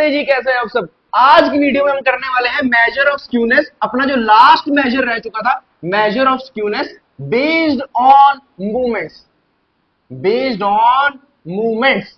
नमस्ते जी, कैसे हैं आप सब। आज की वीडियो में हम करने वाले हैं मेजर ऑफ स्क्यूनेस। अपना जो लास्ट मेजर रह चुका था, measure of skewness based on movements, based on movements.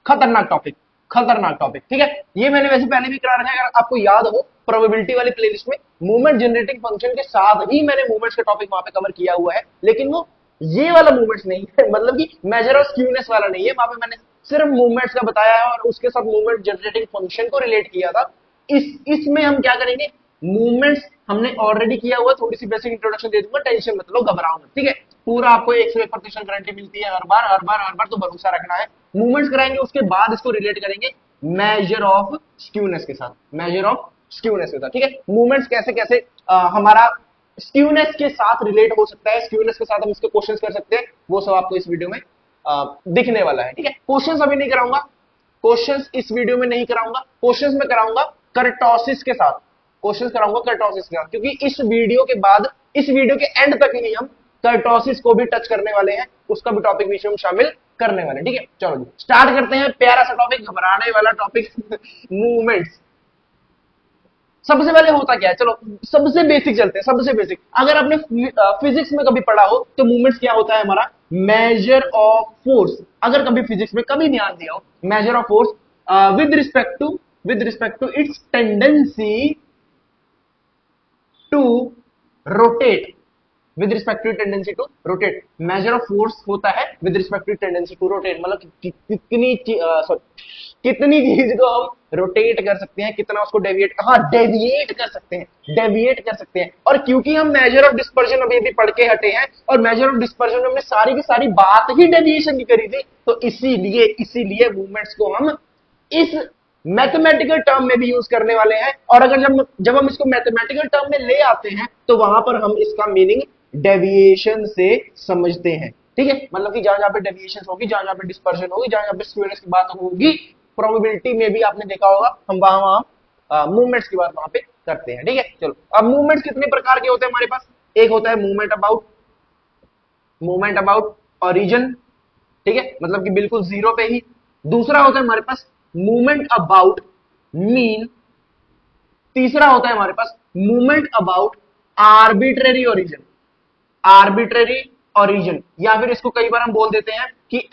खतरनाक टॉपिक, खतरनाक टॉपिक। ठीक है, ये मैंने वैसे पहले भी करा रखा है, अगर आपको याद हो प्रोबेबिलिटी वाली प्लेलिस्ट में मूवमेंट जनरेटिंग फंक्शन के साथ ही मैंने मूवमेंट्स का टॉपिक वहां पे कवर किया हुआ है, लेकिन वो ये वाला मूवमेंट्स नहीं है, मतलब कि मेजर ऑफ स्क्यूनेस वाला नहीं है। वहां पे मैंने सिर्फ मूवमेंट्स का बताया है और उसके साथ मूवमेंट जनरेटिंग फंक्शन को रिलेट किया था। इसमें हम क्या करेंगे, मूवमेंट्स हमने ऑलरेडी किया हुआ, थोड़ी सी बेसिक इंट्रोडक्शन दे दूंगा, टेंशन मत लो, घबराओ मत। ठीक है, पूरा आपको 101% गारंटी मिलती है हर बार हर बार हर बार, तो भरोसा रखना है। मूवमेंट्स कराएंगे, उसके बाद इसको रिलेट करेंगे मेजर ऑफ स्क्यूनेस के साथ, मेजर ऑफ स्क्यूनेस के साथ। ठीक है, मूवमेंट्स कैसे कैसे हमारा स्क्यूनेस के साथ रिलेट हो सकता है, स्क्यूनेस के साथ हम इसके क्वेश्चंस कर सकते हैं, वो सब आपको इस वीडियो में दिखने वाला है। ठीक है, क्वेश्चंस अभी नहीं कराऊंगा, क्वेश्चंस इस वीडियो में नहीं कराऊंगा, क्वेश्चंस में कराऊंगा कर्टोसिस के साथ, क्वेश्चंस कराऊंगा कर्टोसिस के साथ, क्योंकि इस वीडियो के बाद, इस वीडियो के एंड तक ही हम कर्टोसिस को भी टच करने वाले हैं, उसका भी टॉपिक बीच में हम शामिल करने वाले हैं। ठीक है, चलो जी स्टार्ट करते हैं। प्यारा सा टॉपिक, घबराने वाला टॉपिक मूवमेंट्स। सबसे पहले होता क्या है, चलो सबसे बेसिक चलते हैं, सबसे बेसिक। अगर आपने फिजिक्स में कभी पढ़ा हो तो मूवमेंट्स क्या होता है हमारा, मेजर ऑफ फोर्स। अगर कभी फिजिक्स में कभी ध्यान दिया हो, measure of force with respect to its tendency to rotate, with respect to tendency to rotate. Measure of force होता है with respect to tendency to rotate, मतलब कितनी चीज को हम रोटेट कर सकते हैं, कितना उसको डेविएट, हाँ डेविएट कर सकते हैं, डेविएट कर सकते हैं। और क्योंकि हम मेजर ऑफ डिस्पर्जन अभी भी पढ़ के हटे हैं, और मेजर ऑफ डिस्पर्जन में हमने सारी की सारी बात ही डेविएशन की करी थी, तो इसीलिए मूवमेंट्स को हम इस मैथमेटिकल टर्म में भी यूज करने वाले हैं। और अगर जब हम इसको मैथमेटिकल टर्म में ले आते हैं, तो वहां पर हम इसका मीनिंग डेविएशन से समझते हैं। ठीक है, मतलब कि जहां जहां पे डेविएशन होगी, जहां जहां पे डिस्पर्जन होगी, जहां जहां पे स्क्यूनेस की बात होगी, प्रोबेबिलिटी में भी आपने देखा होगा हम वहां मूवमेंट्स की बात वहां पे करते हैं। ठीक है, चलो अब मूवमेंट्स कितने प्रकार के होते हैं हमारे पास। एक होता है मूवमेंट अबाउट ओरिजिन, ठीक है, मतलब कि बिल्कुल जीरो पे ही। दूसरा होता है हमारे पास मूवमेंट अबाउट मीन। तीसरा होता है हमारे पास movement about arbitrary origin, arbitrary origin, या फिर इसको कई बार हम बोल देते हैं कि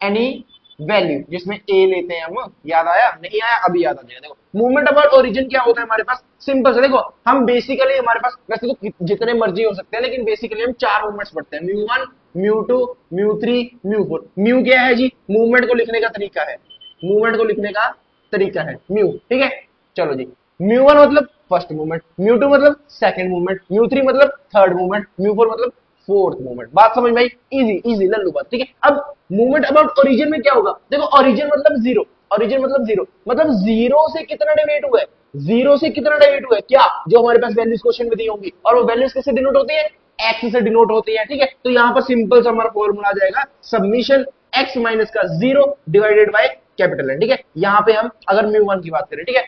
एनी वैल्यू, जिसमें ए लेते हैं हम। याद आया, नहीं आया, अभी याद आ जाएगा। देखो मूवमेंट अबाउट ओरिजिन क्या होता है हमारे पास, सिंपल से देखो, हम बेसिकली हमारे पास वैसे तो जितने मर्जी हो सकते हैं, लेकिन बेसिकली हम 4 मूवमेंट्स पढ़ते हैं, म्यू1, म्यू2, म्यू3, म्यू4। म्यू क्या है जी, मूवमेंट को लिखने का तरीका है, मूवमेंट को लिखने का तरीका है म्यू। ठीक है, चलो जी, म्यू1 मतलब फर्स्ट मूवमेंट, म्यू2 मतलब सेकंड मूवमेंट, म्यू3 मतलब थर्ड मूवमेंट, म्यू4 मतलब फोर्थ मूवमेंट। बात समझ में आई, इजी लल्लू बात। ठीक है, अब मूवमेंट अबाउट ओरिजिन में क्या होगा, देखो ओरिजिन मतलब जीरो, ओरिजिन मतलब जीरो, मतलब जीरो से कितना डेविएट हुआ है, जीरो से कितना डेविएट हुआ है, क्या जो हमारे पास वैल्यूज क्वेश्चन में दी होंगी, और वो वैल्यूज किससे डिनोट होती है, एक्स से डिनोट होती है। ठीक है, तो यहां पर सिंपल सा हमारा फॉर्मूला आ जाएगा, सबमिशन एक्स माइनस का zero divided by capital N. ठीक है, यहां पे हम अगर म्यू1 की बात करें, ठीक है,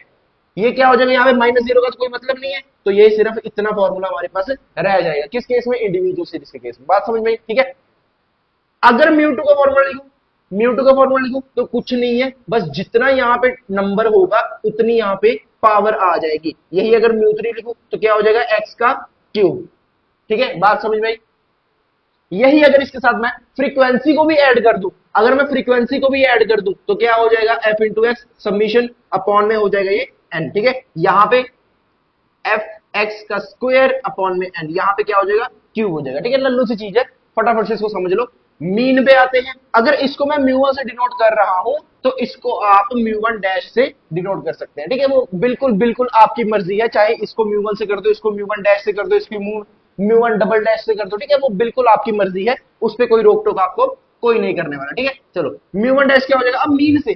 ये क्या हो जाएगा, यहाँ पे माइनस जीरो का तो कोई मतलब नहीं है, तो ये सिर्फ इतना फॉर्मूला हमारे पास रह जाएगा। किस केस में, इंडिविजुअल सीरीज के केस में। बात समझ में। ठीक है, अगर म्यू2 का फॉर्मूला लिखूं, म्यू2 का फॉर्मूला लिखूं तो कुछ नहीं है, बस जितना यहाँ पे नंबर होगा उतनी यहाँ पे पावर आ जाएगी। यही अगर म्यू3 लिखूं तो क्या हो जाएगा, एक्स का क्यूब। ठीक है, बात समझ में। यही अगर इसके साथ मैं फ्रीक्वेंसी को भी ऐड कर दूं, अगर मैं फ्रीक्वेंसी को भी ऐड कर दूं तो क्या हो जाएगा, F into x submission upon में हो जाएगा ये एन। ठीक है, यहां पे एफ एक्स का स्क्वायर अपॉन में एन, यहां पे क्या हो जाएगा, क्यूब हो जाएगा। ठीक है, लल्लू सी चीज है, फटाफट से इसको समझ लो। मीन पे आते हैं, अगर इसको मैं म्यू1 से डिनोट कर रहा हूं तो इसको आप म्यू1 डैश से डिनोट कर सकते हैं। ठीक है, वो बिल्कुल आपकी मर्जी है, चाहे इसको म्यू1 से कर दो, इसको म्यू1 डैश से कर दो, इसको म्यू1 डबल डैश से कर दो। ठीक है, वो बिल्कुल आपकी मर्जी है, उस पर कोई रोक टोक आपको कोई नहीं करने वाला। ठीक है, चलो म्यू1 डैश क्या हो जाएगा, अब मीन से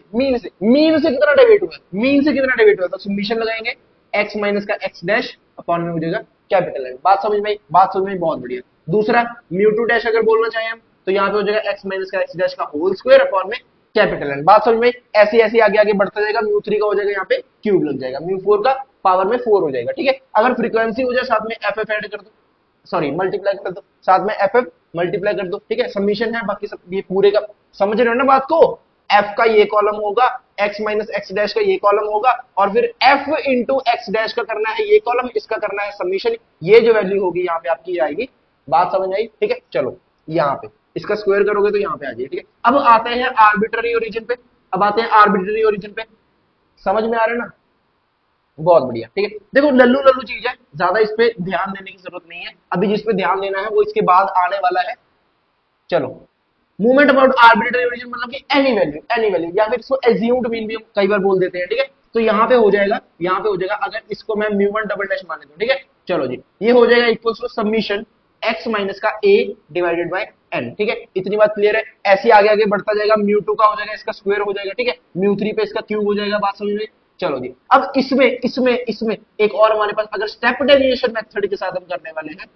कितना डेविएट हुआ, मीन से कितना डेविएट हुआ, तो सबमिशन लगाएंगे एक्स माइनस का एक्स डैश अपॉन में हो जाएगा कैपिटल एन। बात समझ में, बात समझ में, बहुत बढ़िया। दूसरा म्यू2 डैश अगर बोलना चाहें हम तो यहाँ पे हो जाएगा एक्स माइनस का एक्स डैश का होल स्क्वायर अपॉन में कैपिटल एन। बात समझ में, ऐसे ऐसे आगे बढ़ता जाएगा। म्यू3 का हो जाएगा यहाँ पे क्यूब लग जाएगा, म्यू4 का पावर में 4 हो जाएगा। ठीक है, अगर फ्रीक्वेंसी हो जाए साथ में एफ ऐड कर दो, सॉरी मल्टीप्लाई कर दो, साथ में एफ मल्टीप्लाई कर दो। ठीक है, सबमिशन है, बाकी सब ये पूरे का समझ रहे हो ना बात को, एफ का ये कॉलम होगा, एक्स माइनस एक्स डैश का ये कॉलम होगा, और फिर एफ इंटू एक्स डैश का करना है ये कॉलम, इसका करना है सबमिशन, ये जो वैल्यू होगी यहाँ पे आपकी आएगी। बात समझ आई? ठीक है, चलो यहाँ पे इसका स्क्वायर करोगे तो यहाँ पे आ जाएगी। ठीक है, अब आते हैं आर्बिट्ररी ओरिजिन पे। अब आते हैं आर्बिट्ररी ओरिजिन पे, समझ में आ रहा है ना? बहुत बढ़िया। ठीक है, देखो लल्लू लल्लू चीज है, ज्यादा इस पे ध्यान देने की जरूरत नहीं है, अभी जिस पे ध्यान देना है वो इसके बाद आने वाला है। चलो, मूवमेंट अबाउट आर्बिट्ररी ओरिजिन मतलब कि एनी वैल्यू या फिर इसको एज्यूम्ड मीन भी हम कई बार बोल देते हैं। ठीक है, तो यहाँ पे हो जाएगा, यहाँ पे हो जाएगा, अगर इसको मैं म्यू1 डबल डैश माने तो। ठीक है, चलो जी, ये हो जाएगा equals to submission x minus का a डिवाइडेड बाय n। ठीक है, इतनी बात क्लियर है। ऐसे आगे आगे बढ़ता जाएगा, म्यू2 का हो जाएगा इसका स्क्वायर हो जाएगा। ठीक है, म्यू3 पे इसका क्यूब हो जाएगा। बात समझ में? चलो जी, अब इसमें इसमें इसमें एक और हमारे पास, अगर स्टेप डेविएशन मेथड के साथ हम करने वाले हैं,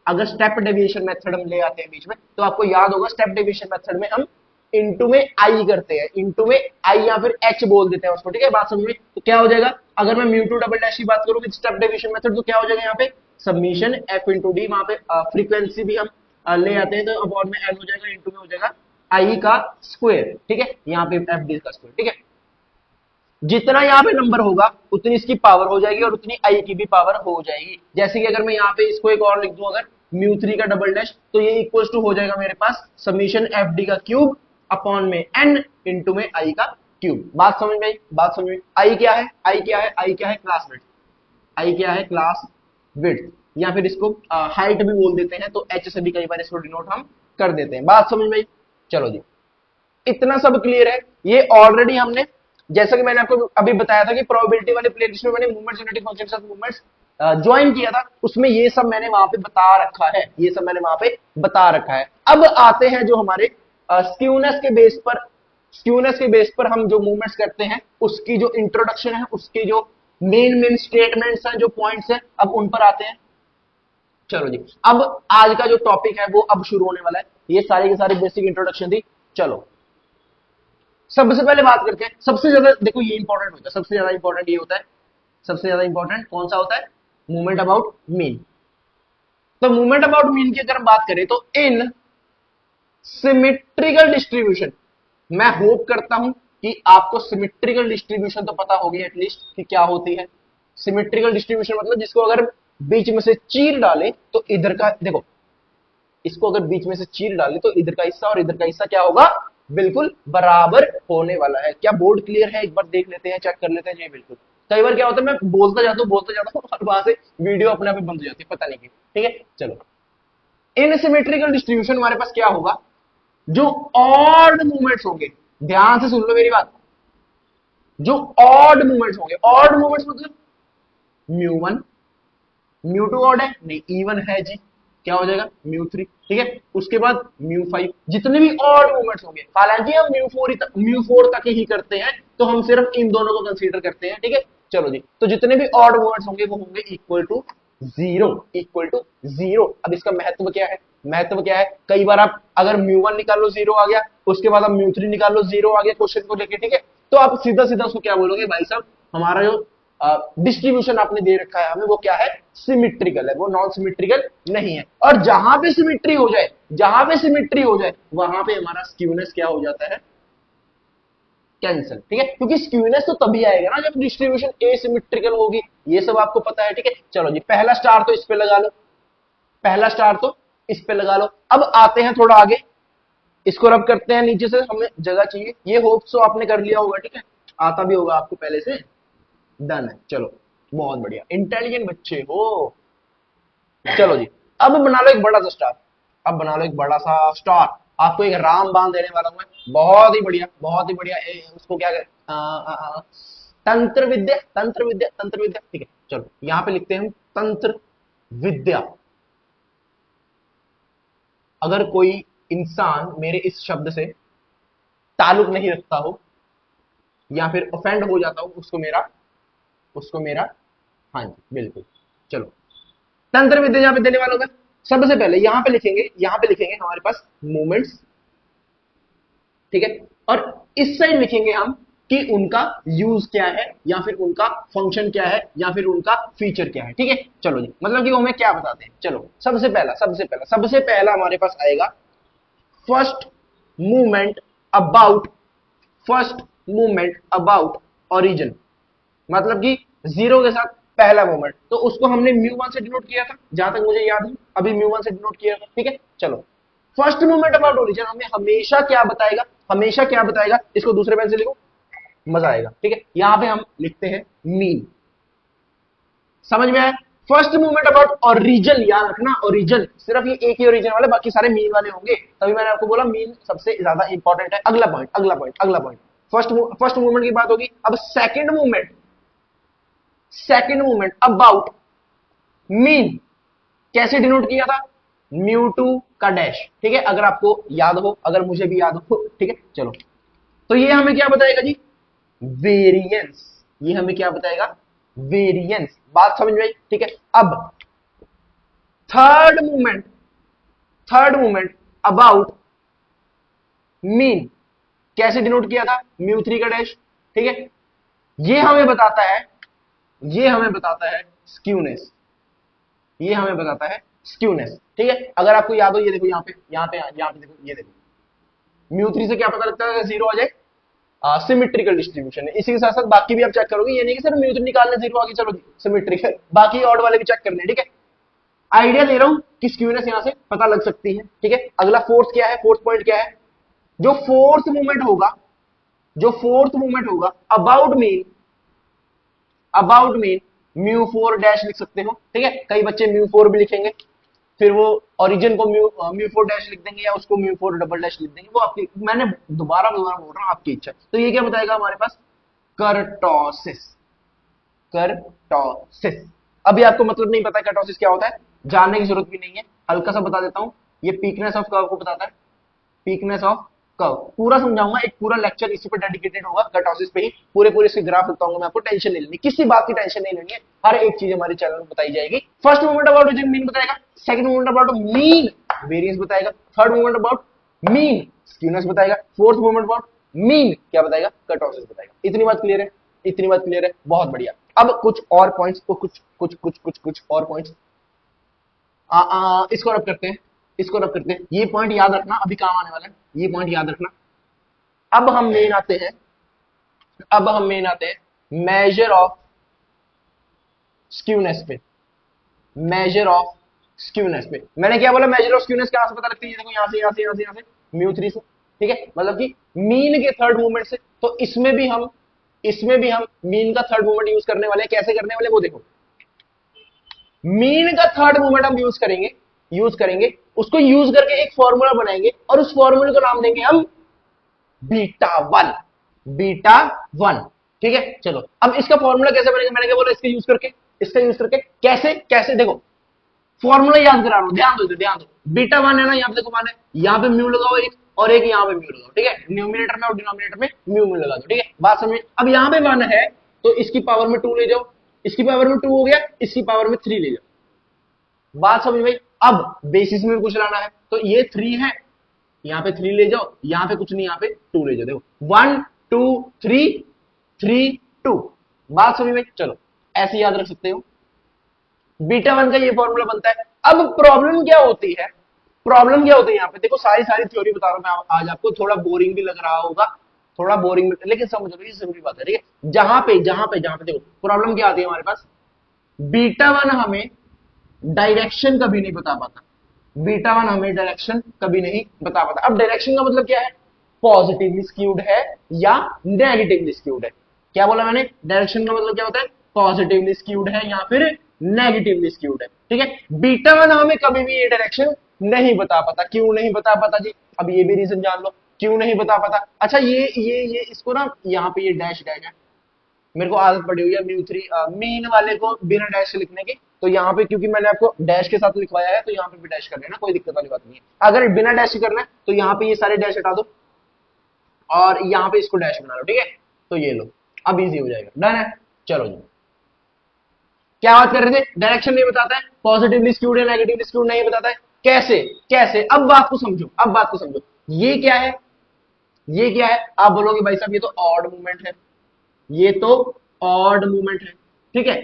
अगर स्टेप डेविएशन मेथड हम ले आते हैं बीच में, तो आपको याद होगा स्टेप डेविएशन मेथड में हम इनटू में आई करते हैं, इनटू में आई या फिर एच बोल देते हैं उसको। ठीक है, बात समझ में? तो क्या हो जाएगा, अगर मैं म्यू2 डबल डैश की बात करूं विद स्टेप डेविएशन मेथड, तो क्या हो जाएगा यहाँ पे सबमिशन एफ इंटू डी, वहां पे फ्रीक्वेंसी भी हम ले आते हैं, तो अपॉन में एन हो जाएगा, इंटू में हो जाएगा आई का स्क्वायर। ठीक है, यहाँ पे एफ डी का स्क्वायर। ठीक है, जितना यहाँ पे नंबर होगा उतनी इसकी पावर हो जाएगी और उतनी आई की भी पावर हो जाएगी। जैसे कि अगर मैं यहाँ पे इसको एक और लिख दूं, अगर म्यू3 का डबल डैश, तो ये इक्वल टू हो जाएगा मेरे पास सबमिशन एफ डी का क्यूब अपॉन में एन इंटू में आई का क्यूब। बात समझ में आई? बात समझ में? आई क्या है? आई क्या है? आई क्या है? Class width. आई क्या है? क्लास विड्थ, या फिर इसको हाइट भी बोल देते हैं, तो एच से भी कई बार इसको डिनोट हम कर देते हैं। बात समझ में आई? चलो जी, इतना सब क्लियर है। ये ऑलरेडी हमने, जैसा कि मैंने आपको अभी बताया था कि प्रोबेबिलिटी वाले प्लेलिस्ट में मैंने मूवमेंट जेनेटिक फंक्शन के साथ मूवमेंट्स ज्वाइन किया था, उसमें ये सब मैंने वहां पे बता रखा है, ये सब मैंने वहां पे बता रखा है। अब आते हैं जो हमारे स्क्यूनेस के बेस पर, स्क्यूनेस के बेस पर हम जो मूवमेंट्स करते हैं उसकी जो इंट्रोडक्शन है, उसके जो मेन स्टेटमेंट्स हैं, जो पॉइंट्स हैं, अब उन पर आते हैं। चलो जी, अब आज का जो टॉपिक है वो अब शुरू होने वाला है। ये सारी की सारी बेसिक इंट्रोडक्शन थी। चलो सबसे पहले बात करते हैं, सबसे ज्यादा देखो ये इंपॉर्टेंट होता है, सबसे ज्यादा इंपॉर्टेंट ये होता है, सबसे ज्यादा इंपॉर्टेंट कौन सा होता है? Movement about mean. तो मूवमेंट अबाउट मीन की अगर हम बात करें तो इन सिमेट्रिकल डिस्ट्रीब्यूशन, मैं होप करता हूं कि आपको सिमेट्रिकल डिस्ट्रीब्यूशन तो पता होगी एटलीस्ट कि क्या होती है। सिमेट्रिकल डिस्ट्रीब्यूशन मतलब जिसको अगर बीच में से चीर डाले तो इधर का, देखो इसको अगर बीच में से चीर डाले तो इधर का हिस्सा और इधर का हिस्सा क्या होगा? बिल्कुल बराबर होने वाला है। क्या बोर्ड क्लियर है? एक बार देख लेते हैं, चेक कर लेते हैं जी। बिल्कुल, कई बार क्या होता है मैं बोलता जाता हूँ और वहां से वीडियो अपने आप बंद हो जाती है, पता नहीं क्यों। ठीक है, चलो इनसिमेट्रिकल डिस्ट्रीब्यूशन हमारे पास क्या होगा? जो ऑड मूवमेंट्स होंगे, ध्यान से सुन लो मेरी बात, जो ऑड मूवमेंट्स होंगे, ऑड मूवमेंट्स मतलब म्यू1, म्यू2 ऑड है नहीं, इवन है जी, क्या हो जाएगा? म्यू3। ठीक है, उसके बाद म्यू5, जितने भी ऑड मूवमेंट्स होंगे, हालांकि हम म्यू4 तक ही करते हैं, तो हम सिर्फ इन दोनों को कंसीडर करते हैं। ठीक है, चलो जी, तो जितने भी ऑड मूवमेंट्स होंगे वो होंगे equal to zero, equal to zero. अब इसका महत्व क्या है? महत्व क्या है? कई बार आप अगर म्यू1 निकाल लो जीरो आ गया, उसके बाद आप म्यू3 निकाल लो जीरो आ गया क्वेश्चन को लेके। ठीक है, तो आप सीधा सीधा उसको क्या बोलोगे? भाई साहब हमारा जो डिस्ट्रीब्यूशन आपने दे रखा है हमें, वो क्या है? सिमेट्रिकल है, वो नॉन सिमेट्रिकल नहीं है। और जहां पे सिमेट्री हो जाए, जहां पे सिमेट्री हो जाए, वहां पे हमारा स्क्यूनेस क्या हो जाता है? कैंसल। ठीक है, क्योंकि स्क्यूनेस तो तभी आएगा ना जब डिस्ट्रीब्यूशन एसिमेट्रिकल होगी, ये सब आपको पता है। ठीक है, चलो जी, पहला स्टार तो इस पे लगा लो, पहला स्टार तो इस पे लगा लो। अब आते हैं थोड़ा आगे, इसको रब करते हैं नीचे से, हमें जगह चाहिए। ये होप सो आपने कर लिया होगा, ठीक है, आता भी होगा आपको पहले से, डन है। चलो बहुत बढ़िया, इंटेलिजेंट बच्चे हो। चलो जी, अब बना लो एक बड़ा सा स्टार, अब बना लो एक बड़ा सा स्टार, आपको एक राम बाण देने वाला हूं मैं, बहुत ही बढ़िया, बहुत ही बढ़िया। उसको क्या कर, तंत्र विद्या, तंत्र विद्या, तंत्र विद्या। ठीक है, चलो यहां पे लिखते हैं हम तंत्र विद्या। अगर कोई इंसान मेरे इस शब्द से ताल्लुक नहीं रखता हो या फिर ऑफेंड हो जाता हो, उसको मेरा हाँ जी बिल्कुल। चलो तंत्र विद्या जहां पे देने वालों का, सबसे पहले यहां पे लिखेंगे हमारे पास मूवमेंट्स। ठीक है, और इस साइड लिखेंगे हम कि उनका यूज क्या है या फिर उनका फंक्शन क्या है या फिर उनका फीचर क्या है। ठीक है, चलो जी, मतलब कि वो हमें क्या बताते हैं। चलो सबसे पहला हमारे पास आएगा first movement about first movement about origin, मतलब कि जीरो के साथ पहला मूवमेंट, तो उसको हमने म्यू1 से डिनोट किया था, जहां तक मुझे याद है अभी म्यू1 से डिनोट किया था। ठीक है, चलो फर्स्ट मूवमेंट अबाउट ओरिजिन हमें हमेशा क्या बताएगा, हमेशा क्या बताएगा, इसको दूसरे पेन से लिखो, मजा आएगा। ठीक है, यहां पे हम लिखते हैं मीन, समझ में आया। फर्स्ट मूवमेंट अबाउट ओरिजिन, याद रखना ओरिजिन, सिर्फ ये एक ही ओरिजिन वाले, बाकी सारे मीन वाले होंगे, तभी मैंने आपको बोला मीन सबसे ज्यादा इंपॉर्टेंट है। अगला पॉइंट, अगला पॉइंट, अगला पॉइंट, फर्स्ट मूवमेंट की बात होगी। अब second movement, second movement about mean कैसे डिनोट किया था, म्यू2 का डैश। ठीक है, अगर आपको याद हो, अगर मुझे भी याद हो। ठीक है, चलो, तो ये हमें क्या बताएगा जी, वेरिएंस, ये हमें क्या बताएगा, वेरिएंस, बात समझ में आई। ठीक है, अब third movement, third movement about mean कैसे डिनोट किया था, म्यू3 का डैश। ठीक है, ये हमें बताता है, ये हमें बताता है स्क्यूनेस, ये हमें बताता है स्क्यूनेस। ठीक है, अगर आपको याद हो, ये देखो यहाँ पे, यहाँ पे, यहाँ पे देखो, ये देखो म्यू3 से क्या पता लगता है, जीरो आ जाए, सिमेट्रिकल डिस्ट्रीब्यूशन है। इसी के साथ साथ बाकी भी आप चेक करोगे, ये नहीं कि सिर्फ म्यू3 निकालने जीरो आ गई, चलो सिमेट्रिकल, बाकी ऑड वाले भी चेक करने। ठीक है, आइडिया दे रहा हूं कि स्क्यूनेस यहां से पता लग सकती है। ठीक है, अगला फोर्थ क्या है, फोर्थ पॉइंट क्या है, जो फोर्थ मूवमेंट होगा, जो फोर्थ मूवमेंट होगा अबाउट मीन, अबाउट मीन म्यू4 डैश लिख सकते हो। ठीक है, कई बच्चे म्यू4 भी लिखेंगे, फिर वो ओरिजिन को म्यू4 डैश लिख देंगे, या उसको म्यू4 डबल डैश लिख देंगे, वो आपकी, मैंने दोबारा दोबारा बोल रहा हूं, आपकी इच्छा। तो ये क्या बताएगा हमारे पास, कर्टोसिस, कर्टोसिस। अभी आपको मतलब नहीं पता कर्टोसिस क्या होता है, जानने की जरूरत भी नहीं है, हल्का सा बता देता हूं। ये पीकनेस ऑफ कर्व को बताता है, पीकनेस ऑफ कर्व, पूरा समझाऊंगा, एक पूरा लेक्चर इसी पे डेडिकेटेड होगा, कर्टोसिस पे ही, पूरे पूरे से ग्राफ बताऊंगा मैं आपको, टेंशन नहीं लेनी, किसी बात की टेंशन नहीं लेनी है, हर एक चीज हमारे चैनल में बताई जाएगी। First movement about origin mean बताएगा, second movement about mean variance बताएगा, third movement about mean skewness बताएगा, फोर्थ मूवमेंट अबाउट मीन क्या बताएगा, कर्टोसिस बताएगा। इतनी बात क्लियर है, इतनी बात क्लियर है, बहुत बढ़िया। अब कुछ और पॉइंट्स, कुछ और पॉइंट्स इसको रब करते हैं, इसको रब करते हैं, ये पॉइंट याद रखना, अभी काम आने वाला है, ये पॉइंट याद रखना। अब हम मेन आते हैं, अब हम मेन आते हैं मेजर ऑफ स्क्यूनेस पे, मेजर ऑफ स्क्यूनेस पे। मैंने क्या बोला, मेजर ऑफ स्क्यूनेस कहां से पता लगती है, देखो यहां से, यहां से, यहां से, यहां से, म्यू3 से। ठीक है, मतलब कि मीन के थर्ड मूवमेंट से, तो इसमें भी हम, इसमें भी हम मीन का थर्ड मूवमेंट यूज करने वाले हैं। कैसे करने वाले वो देखो, मीन का थर्ड मूवमेंट हम यूज करेंगे, यूज करेंगे, उसको यूज करके एक फॉर्मूला बनाएंगे, और उस फॉर्मूले को नाम देंगे हम बीटा वन, बीटा वन। ठीक है, चलो अब इसका फॉर्मूला कैसे बनेगा, मैंने क्या बोला, इसका यूज करके, इसका यूज करके कैसे, कैसे देखो, फॉर्मूला याद करा रहा हूं, ध्यान दो, ध्यान दो। बीटा वन है ना, यहाँ पे देखो मान है, यहाँ पे म्यू लगाओ एक, और एक यहाँ पे म्यू लगाओ। ठीक है, न्यूमिनेटर में और डिनोमिनेटर में म्यू म्यू लगा दो। ठीक है, बात समझ। अब यहाँ पे वन है, तो इसकी पावर में 2 ले जाओ, इसकी पावर में 2 हो गया, इसकी पावर में 3 ले जाओ। बात समझ में। अब बेसिस में कुछ लाना है, तो ये 3 है, यहाँ पे 3 ले जाओ, यहाँ पे कुछ नहीं, यहाँ पे 2 ले जाओ। देखो 1 2 3 3 2, बात समझ में। चलो ऐसे याद रख सकते हो, बीटा वन का ये फॉर्मूला बनता है। अब प्रॉब्लम क्या होती है, प्रॉब्लम क्या होती है, यहाँ पे देखो सारी सारी थ्योरी बता रहा हूं मैं आज आपको, थोड़ा बोरिंग भी लग रहा होगा, थोड़ा बोरिंग, लेकिन समझ लो ये जरूरी बात है। ठीक है, जहां पे देखो प्रॉब्लम क्या आती है हमारे पास, बीटा वन हमें डायरेक्शन कभी नहीं बता पाता, बीटा वन हमें डायरेक्शन कभी नहीं बता पाता। अब डायरेक्शन का मतलब क्या है, पॉजिटिवली स्क्यूड है या नेगेटिवली स्क्यूड है। क्या बोला मैंने, डायरेक्शन का मतलब क्या होता है, पॉजिटिवली स्क्यूड है या फिर नेगेटिवली स्क्यूड है। ठीक है, बीटा वन हमें कभी भी ये डायरेक्शन नहीं बता पाता। क्यों नहीं बता पाता जी, अब ये भी रीजन जान लो क्यों नहीं बता पाता। अच्छा ये इसको ना, यहाँ पे ये डैश डैश है, मेरे को आदत पड़ी हुई है म्यू3 मीन वाले को बिना डैश से लिखने की, तो यहाँ पे क्योंकि मैंने आपको डैश के साथ लिखवाया है, तो यहाँ पे भी डैश कर लेना, कोई दिक्कत वाली बात नहीं है। अगर बिना डैश करना है तो यहाँ पे ये सारे डैश हटा दो, और यहाँ पे इसको डैश बना लो। ठीक है, तो ये लो, अब इजी हो जाएगा, डन है। चलो जी, क्या बात कर रहे थे, डायरेक्शन नहीं बताता है, पॉजिटिवली स्क्यूड है नेगेटिवली स्क्यूड नहीं बताता है, कैसे कैसे, अब बात को समझो, अब बात को समझो। ये क्या है, ये क्या है, आप बोलोगे भाई साहब ये तो ऑड मूवमेंट है, ये तो ऑड मूवमेंट है। ठीक है,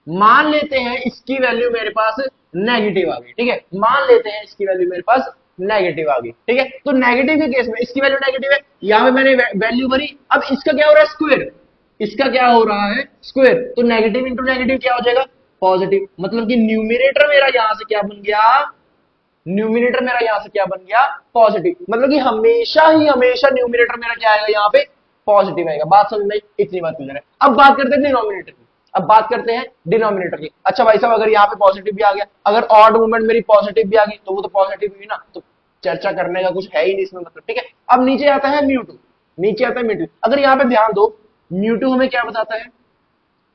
मान लेते हैं इसकी वैल्यू मेरे पास नेगेटिव आ गई। ठीक है, मान लेते हैं इसकी वैल्यू मेरे पास नेगेटिव आ गई, ठीक है। तो नेगेटिव के केस में इसकी वैल्यू नेगेटिव है, यहां पे मैंने वैल्यू भरी, अब इसका क्या हो रहा है स्क्वायर, इसका क्या हो रहा है स्क्वायर, तो नेगेटिव इंटू नेगेटिव क्या हो जाएगा पॉजिटिव, मतलब कि न्यूमिनेटर मेरा यहां से क्या बन गया, न्यूमिनेटर मेरा यहां से क्या बन गया पॉजिटिव, मतलब कि हमेशा न्यूमिनेटर मेरा क्या आएगा यहाँ पे पॉजिटिव आएगा। बात समझ में, इतनी बात क्लियर है। अब बात करते हैं डिनोमिनेटर की, अब बात करते हैं डिनोमिनेटर की। अच्छा भाई साहब, अगर यहाँ पे पॉजिटिव भी आ गया, अगर ऑड मूवमेंट मेरी पॉजिटिव भी आ गई, तो वो तो पॉजिटिव हुई ना, तो चर्चा करने का कुछ है ही नहीं इसमें मतलब, ठीक है। अब नीचे आता है म्यू2, नीचे आता है म्यू2। अगर यहाँ पे ध्यान दो, म्यू2 हमें क्या बताता है,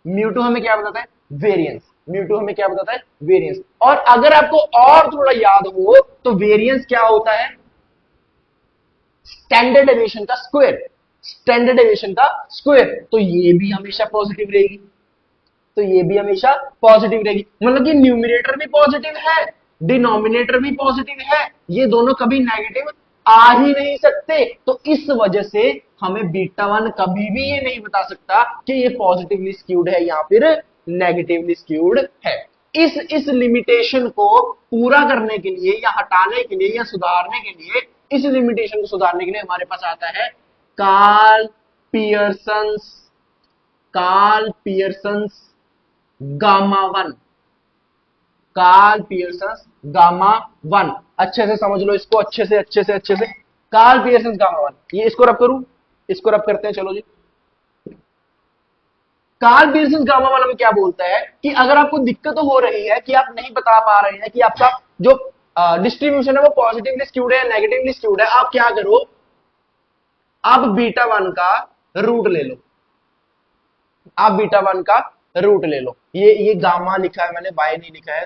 म्यू2 हमें क्या बताता है वेरिएंस, म्यू2 हमें क्या बताता है वेरिएंस। और अगर आपको और थोड़ा याद हो तो वेरिएंस क्या होता है, स्टैंडर्ड डेविएशन का स्क्वायर, स्टैंडर्ड डेविएशन का स्क्वायर, तो ये भी हमेशा पॉजिटिव रहेगी, तो ये भी हमेशा पॉजिटिव रहेगी, मतलब कि न्यूमिनेटर भी पॉजिटिव है, डिनोमिनेटर भी पॉजिटिव है, ये दोनों कभी नेगेटिव आ ही नहीं सकते। तो इस वजह से हमें बीटा वन कभी भी ये नहीं बता सकता कि ये पॉजिटिवली स्क्यूड है या फिर नेगेटिवली स्क्यूड है। इस लिमिटेशन को पूरा करने के लिए या हटाने के लिए या सुधारने के लिए, इस लिमिटेशन को सुधारने के लिए हमारे पास आता है Karl Pearson's, Karl Pearson's gamma one, Karl Pearson's gamma one, अच्छे से समझ लो इसको, अच्छे से कार्ल पियर्सन्स गामा वन, ये इसको रब करूं, इसको रब करते हैं, चलो जी। कार्ल पियर्सन्स गामा वन हमें क्या बोलता है कि अगर आपको दिक्कत हो रही है कि आप नहीं बता पा रहे हैं कि आपका जो डिस्ट्रीब्यूशन है वो पॉजिटिवली स्क्यूड है या नेगेटिवली स्क्यूड है, आप क्या करो, आप बीटा वन का रूट ले लो, आप बीटा वन का रूट ले लो, ये गामा लिखा है मैंने, बाय नहीं लिखा है,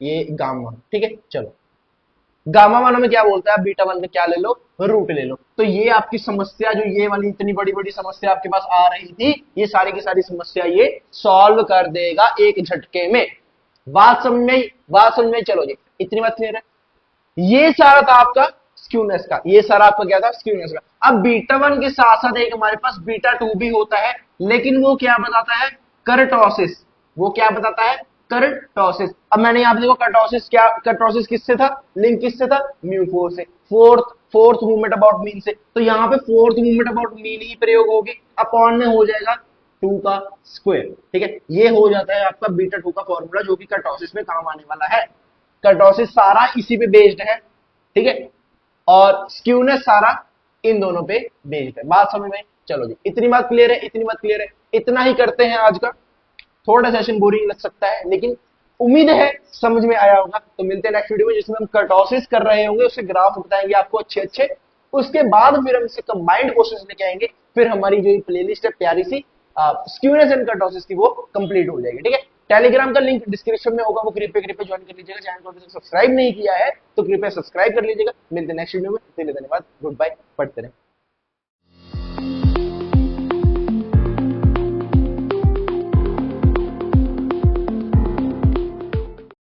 ये गामा, ठीक है। चलो गामा वन में क्या बोलता है, बीटा वन का क्या ले लो रूट ले लो। तो ये आपकी समस्या, जो ये वाली इतनी बड़ी बड़ी समस्या आपके पास आ रही थी, ये सारी की सारी समस्या ये सॉल्व कर देगा एक झटके में। बात समझ में, बात समझ में, चलो जी इतनी बात क्लियर है। ये सारा था आपका स्क्यूनेस का, ये सारा आपका क्या था स्क्यूनेस का। अब बीटा वन के साथ साथ एक हमारे पास बीटा टू भी होता है, लेकिन वो क्या बताता है कर्टोसिस, वो क्या बताता है कर्टोसिस। अब मैंने यहां पे देखो कर्टोसिस क्या, कर्टोसिस किससे था लिंक, किससे था म्यू4 से, फोर्थ मूवमेंट अबाउट मीन से, तो यहाँ पे fourth movement about mean he प्रयोग होगी, अपॉन में हो जाएगा 2 का स्क्वायर, ठीक है। ये हो जाता है आपका बीटा 2 का फॉर्मूला, जो कि कर्टोसिस में काम आने वाला है। कर्टोसिस सारा इसी पे बेस्ड है, ठीक है, और स्क्यूनेस सारा इन दोनों पे बेस्ड है। बात समझ में, चलो जी इतनी बात क्लियर है, इतनी बात क्लियर है, इतना ही करते हैं आज का। थोड़ा सेशन बोरिंग लग सकता है, लेकिन उम्मीद है समझ में आया होगा। तो मिलते हैं नेक्स्ट वीडियो में, जिसमें हम कर्टोसिस कर रहे होंगे, उसके ग्राफ बताएंगे आपको अच्छे अच्छे, उसके बाद फिर हम इससे कंबाइंड क्वेश्चंस लेके आएंगे, फिर हमारी जो प्लेलिस्ट है प्यारी सी स्क्यूनेस एंड कर्टोसिस की, वो कंप्लीट हो जाएगी, ठीक है। टेलीग्राम का लिंक डिस्क्रिप्शन में होगा, वो कृपया ज्वाइन कर लीजिएगा। चैनल को सब्सक्राइब नहीं किया है तो कृपया सब्सक्राइब कर लीजिएगा। मिलते हैं नेक्स्ट वीडियो में, धन्यवाद, गुड बाय, पढ़ते रहें।